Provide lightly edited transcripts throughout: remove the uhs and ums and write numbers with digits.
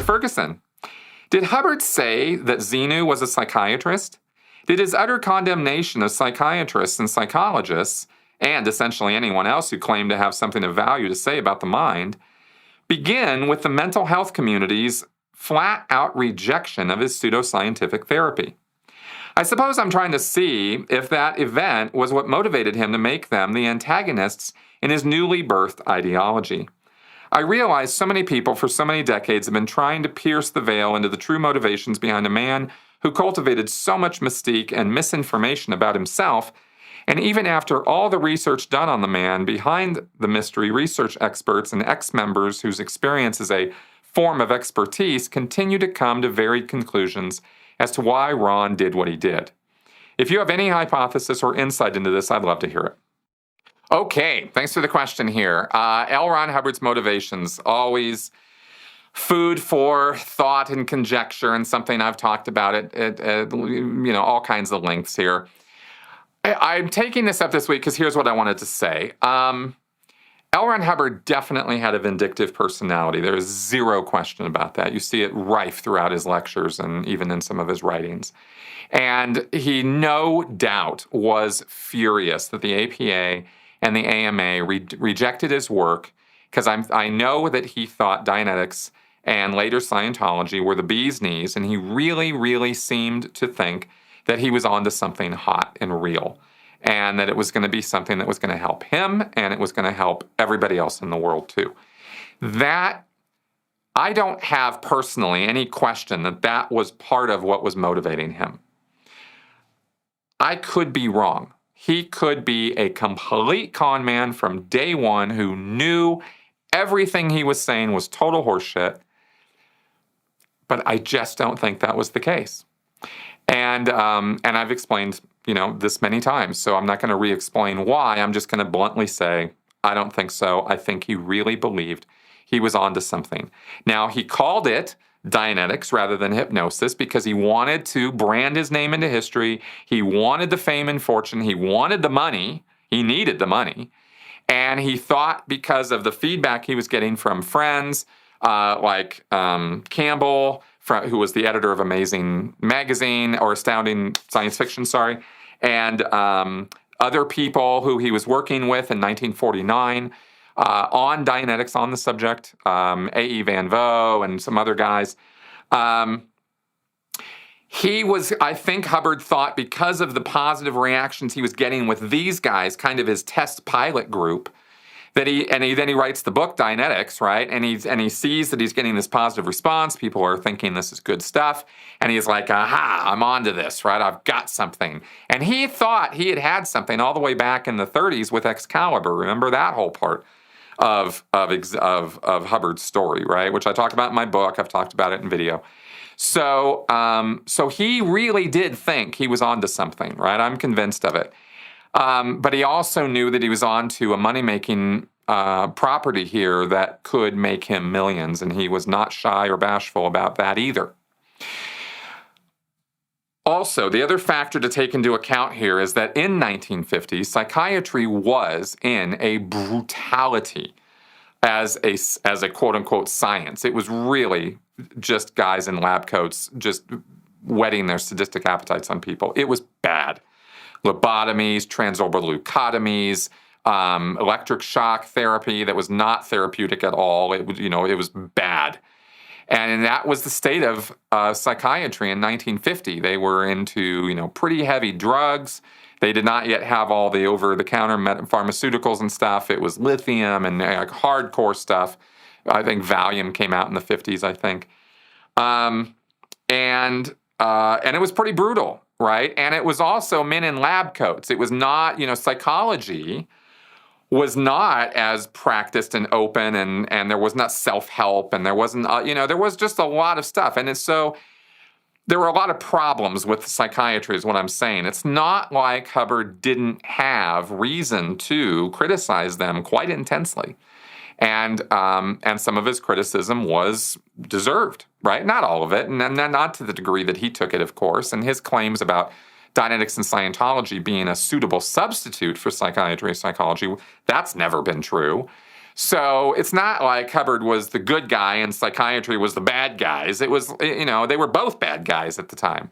Ferguson. Did Hubbard say that Xenu was a psychiatrist? Did his utter condemnation of psychiatrists and psychologists, and essentially anyone else who claimed to have something of value to say about the mind, begin with the mental health community's flat-out rejection of his pseudoscientific therapy? I suppose I'm trying to see if that event was what motivated him to make them the antagonists in his newly birthed ideology. I realize so many people for so many decades have been trying to pierce the veil into the true motivations behind a man who cultivated so much mystique and misinformation about himself, and even after all the research done on the man behind the mystery, research experts and ex-members whose experience is a form of expertise continue to come to varied conclusions as to why Ron did what he did. If you have any hypothesis or insight into this, I'd love to hear it. Okay, thanks for the question here. L. Ron Hubbard's motivations, always food for thought and conjecture, and something I've talked about at all kinds of lengths here. I'm taking this up this week because here's what I wanted to say. L. Ron Hubbard definitely had a vindictive personality. There is zero question about that. You see it rife throughout his lectures and even in some of his writings. And he no doubt was furious that the APA and the AMA rejected his work, because I know that he thought Dianetics and later Scientology were the bee's knees, and he really, really seemed to think that he was onto something hot and real, and that it was going to be something that was going to help him, and it was going to help everybody else in the world too. That, I don't have personally any question that that was part of what was motivating him. I could be wrong. He could be a complete con man from day one who knew everything he was saying was total horseshit, but I just don't think that was the case. And I've explained, this many times, so I'm not going to re-explain why. I'm just going to bluntly say, I don't think so. I think he really believed he was onto something. Now, he called it Dianetics rather than hypnosis because he wanted to brand his name into history. He wanted the fame and fortune. He wanted the money. He needed the money. And he thought because of the feedback he was getting from friends like Campbell, who was the editor of Amazing Magazine, or Astounding Science Fiction, and other people who he was working with in 1949 on Dianetics, on the subject, A.E. Van Vo and some other guys. I think Hubbard thought because of the positive reactions he was getting with these guys, kind of his test pilot group, that then he writes the book Dianetics, right? And he sees that he's getting this positive response. People are thinking this is good stuff, and he's like, "Aha! I'm onto this, right? I've got something." And he thought he had something all the way back in the 30s with Excalibur. Remember that whole part of Hubbard's story, right? Which I talk about in my book. I've talked about it in video. So he really did think he was onto something, right? I'm convinced of it. But he also knew that he was onto a money-making property here that could make him millions, and he was not shy or bashful about that either. Also, the other factor to take into account here is that in 1950, psychiatry was in a brutality as a quote-unquote science. It was really just guys in lab coats just whetting their sadistic appetites on people. It was bad. Lobotomies, transorbital leucotomies, electric shock therapy that was not therapeutic at all. It was bad. And that was the state of psychiatry in 1950. They were into, pretty heavy drugs. They did not yet have all the over-the-counter pharmaceuticals and stuff. It was lithium and hardcore stuff. I think Valium came out in the 50s, I think. And it was pretty brutal, right? And it was also men in lab coats. It was not, psychology was not as practiced and open, and there was not self-help, and there wasn't, there was just a lot of stuff. And so there were a lot of problems with psychiatry is what I'm saying. It's not like Hubbard didn't have reason to criticize them quite intensely. And some of his criticism was deserved, right? Not all of it, and not to the degree that he took it, of course. And his claims about Dianetics and Scientology being a suitable substitute for psychiatry and psychology, that's never been true. So it's not like Hubbard was the good guy and psychiatry was the bad guys. It was, they were both bad guys at the time.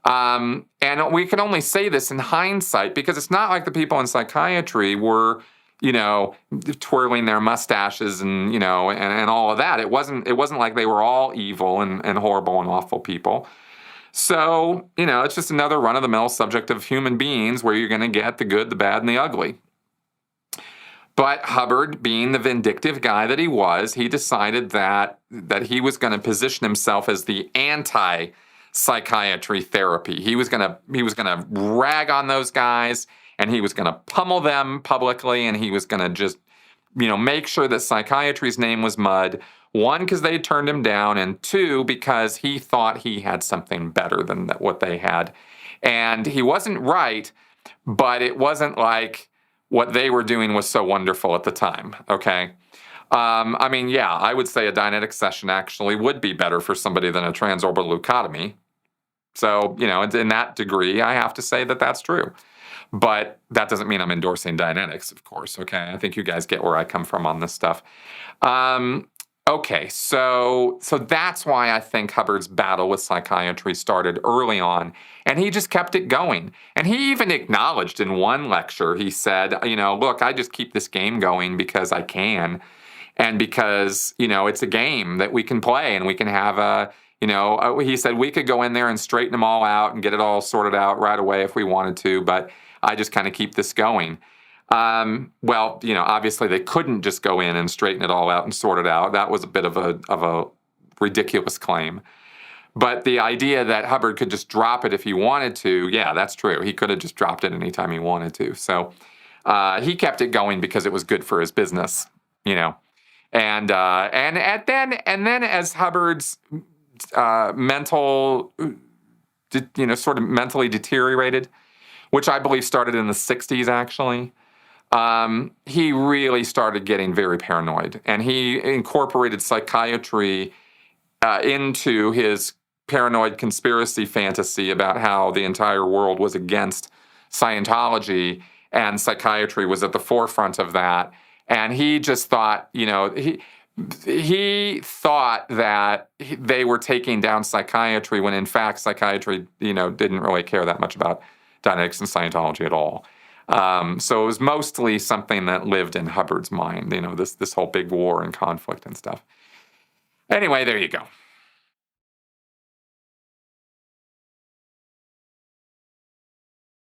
And we can only say this in hindsight because it's not like the people in psychiatry were, twirling their mustaches and, and all of that. It wasn't like they were all evil and horrible and awful people. So, it's just another run-of-the-mill subject of human beings where you're going to get the good, the bad, and the ugly. But Hubbard, being the vindictive guy that he was, he decided that he was going to position himself as the anti-psychiatry therapy. He was going to rag on those guys, and he was going to pummel them publicly, and he was going to just, make sure that psychiatry's name was mud. One, because they turned him down, and two, because he thought he had something better than what they had. And he wasn't right, but it wasn't like what they were doing was so wonderful at the time, okay? I would say a Dianetic session actually would be better for somebody than a transorbital leucotomy. So, in that degree, I have to say that that's true. But that doesn't mean I'm endorsing Dianetics, of course, okay? I think you guys get where I come from on this stuff. Okay, so that's why I think Hubbard's battle with psychiatry started early on, and he just kept it going. And he even acknowledged in one lecture, he said, look, I just keep this game going because I can, and because, it's a game that we can play, and we can have he said we could go in there and straighten them all out and get it all sorted out right away if we wanted to, but I just kind of keep this going. Obviously they couldn't just go in and straighten it all out and sort it out. That was a bit of a ridiculous claim. But the idea that Hubbard could just drop it if he wanted to, yeah, that's true. He could have just dropped it anytime he wanted to. So he kept it going because it was good for his business, And then as Hubbard's mentally deteriorated, which I believe started in the 60s, actually. He really started getting very paranoid, and he incorporated psychiatry into his paranoid conspiracy fantasy about how the entire world was against Scientology, and psychiatry was at the forefront of that. And he just thought, he thought that they were taking down psychiatry when, in fact, psychiatry, didn't really care that much about Dianetics and Scientology at all. So it was mostly something that lived in Hubbard's mind, this whole big war and conflict and stuff. Anyway, there you go.